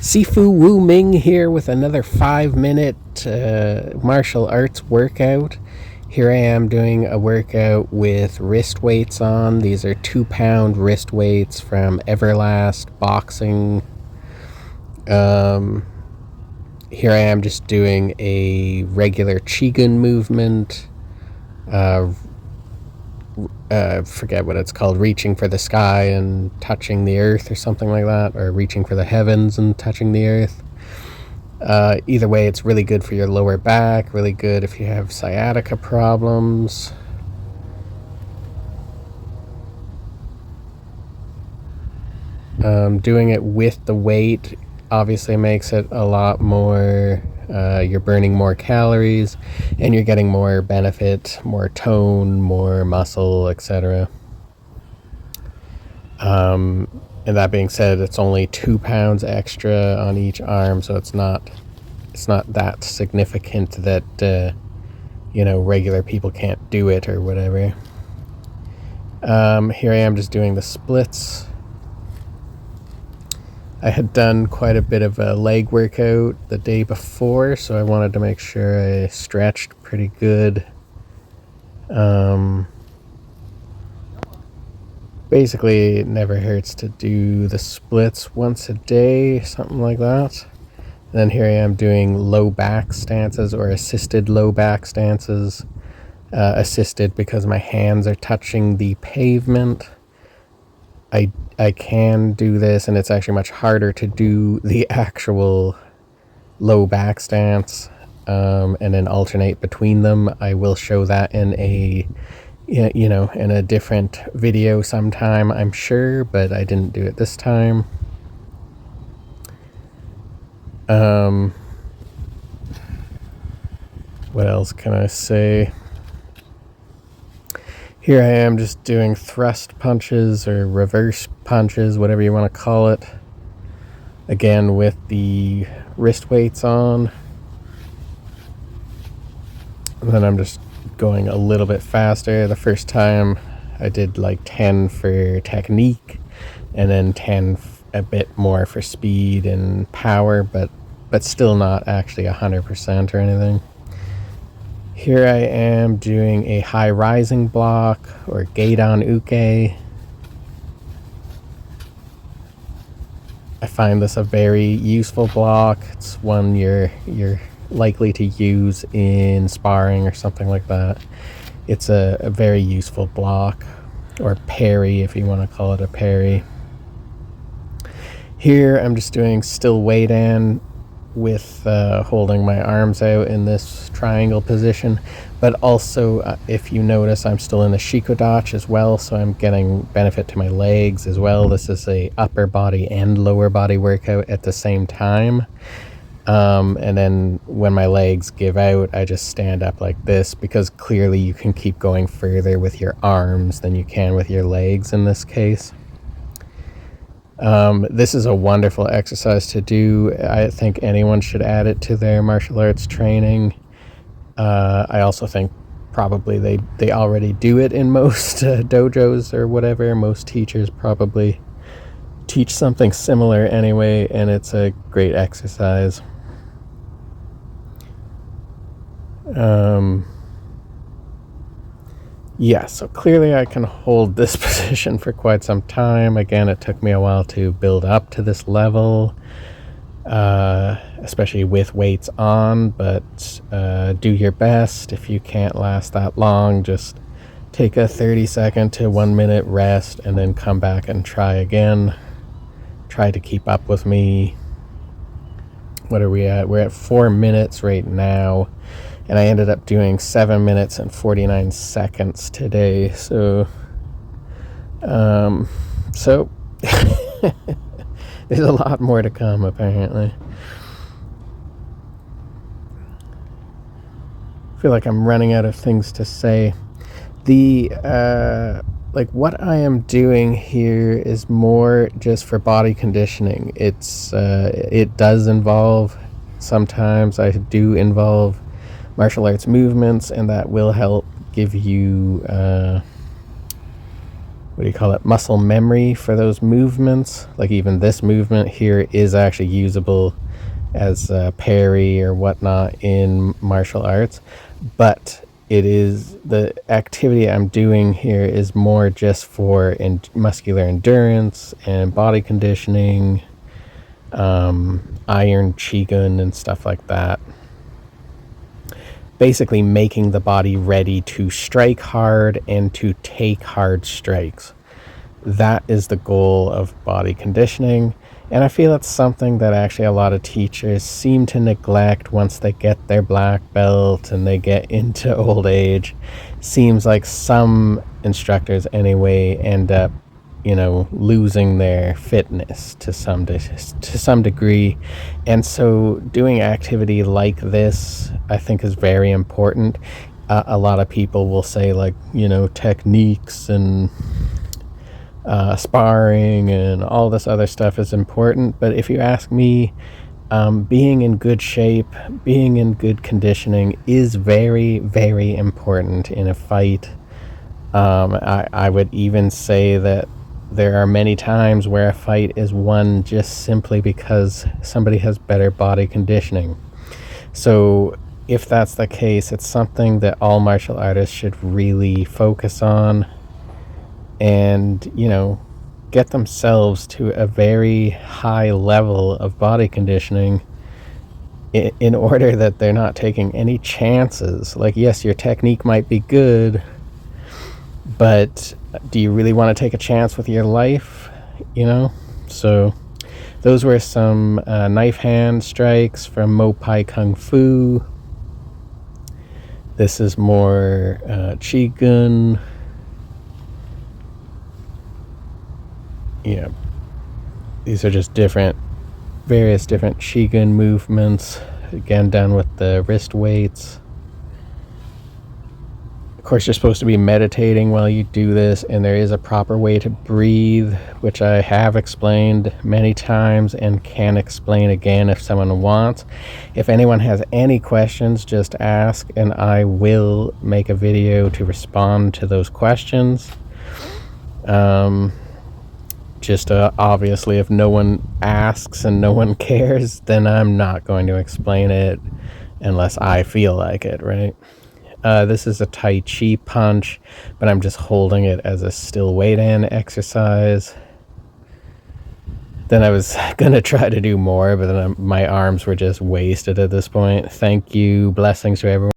Sifu Wu Ming here with another 5-minute martial arts workout. Here I am doing a workout with wrist weights on. These are 2-pound wrist weights from Everlast Boxing. Here I am just doing a regular Qigong movement. Forget what it's called, reaching for the sky and touching the earth or something like that, or reaching for the heavens and touching the earth. Either way, it's really good for your lower back, really good if you have sciatica problems. Doing it with the weight obviously makes it a lot more, you're burning more calories and you're getting more benefit, more tone, more muscle, etc. And that being said, it's only 2 pounds extra on each arm, so it's not that significant that regular people can't do it or whatever. Here I am just doing the splits. I had done quite a bit of a leg workout the day before, so I wanted to make sure I stretched pretty good. Basically, it never hurts to do the splits once a day, something like that. And then here I am doing low back stances, or assisted low back stances. Assisted because my hands are touching the pavement. I can do this, and it's actually much harder to do the actual low back stance and then alternate between them. I will show that in a different video sometime, I'm sure, but I didn't do it this time. What else can I say? Here I am just doing thrust punches or reverse punches, whatever you want to call it. Again, with the wrist weights on. And then I'm just going a little bit faster. The first time I did like 10 for technique, and then 10 a bit more for speed and power, but still not actually 100% or anything. Here I am doing a high rising block, or Gedan Uke. I find this a very useful block. It's one you're likely to use in sparring or something like that. It's a very useful block, or parry if you want to call it a parry. Here I'm just doing still weight in with holding my arms out in this triangle position, but also if you notice, I'm still in the Shikodachi as well, so I'm getting benefit to my legs as well. This is a upper body and lower body workout at the same time. And then when my legs give out, I just stand up like this, because clearly you can keep going further with your arms than you can with your legs in this case. This is a wonderful exercise to do. I think anyone should add it to their martial arts training. I also think probably they already do it in most dojos or whatever. Most teachers probably teach something similar anyway, and it's a great exercise. Yeah, so clearly I can hold this position for quite some time. Again, it took me a while to build up to this level, especially with weights on, but do your best. If you can't last that long, just take a 30-second to 1 minute rest and then come back and try again. Try to keep up with me. What are we at? We're at 4 minutes right now. And I ended up doing 7 minutes and 49 seconds today. So there's a lot more to come, apparently. I feel like I'm running out of things to say. What I am doing here is more just for body conditioning. It does involve, sometimes I do involve martial arts movements, and that will help give you what do you call it, muscle memory for those movements. Like even this movement here is actually usable as parry or whatnot in martial arts, but it is, the activity I'm doing here is more just for muscular endurance and body conditioning, iron Qigong and stuff like that. Basically making the body ready to strike hard and to take hard strikes. That is the goal of body conditioning. And I feel it's something that actually a lot of teachers seem to neglect once they get their black belt and they get into old age. Seems like some instructors anyway end up, losing their fitness to some degree. And so doing activity like this, I think, is very important. A lot of people will say, like, techniques and sparring and all this other stuff is important, but if you ask me, being in good shape, being in good conditioning is very, very important in a fight. I would even say that there are many times where a fight is won just simply because somebody has better body conditioning. So if that's the case, it's something that all martial artists should really focus on and, get themselves to a very high level of body conditioning in order that they're not taking any chances. Like, yes, your technique might be good, but do you really want to take a chance with your life? So those were some knife hand strikes from Mo Pai Kung Fu. This is more Qigong. These are just various different Qigong movements, again done with the wrist weights. Of course, you're supposed to be meditating while you do this, and there is a proper way to breathe, which I have explained many times and can explain again if someone wants. If anyone has any questions, just ask and I will make a video to respond to those questions. Just obviously, if no one asks and no one cares, then I'm not going to explain it unless I feel like it, right? This is a Tai Chi punch, but I'm just holding it as a still weight in exercise. Then I was going to try to do more, but then my arms were just wasted at this point. Thank you. Blessings to everyone.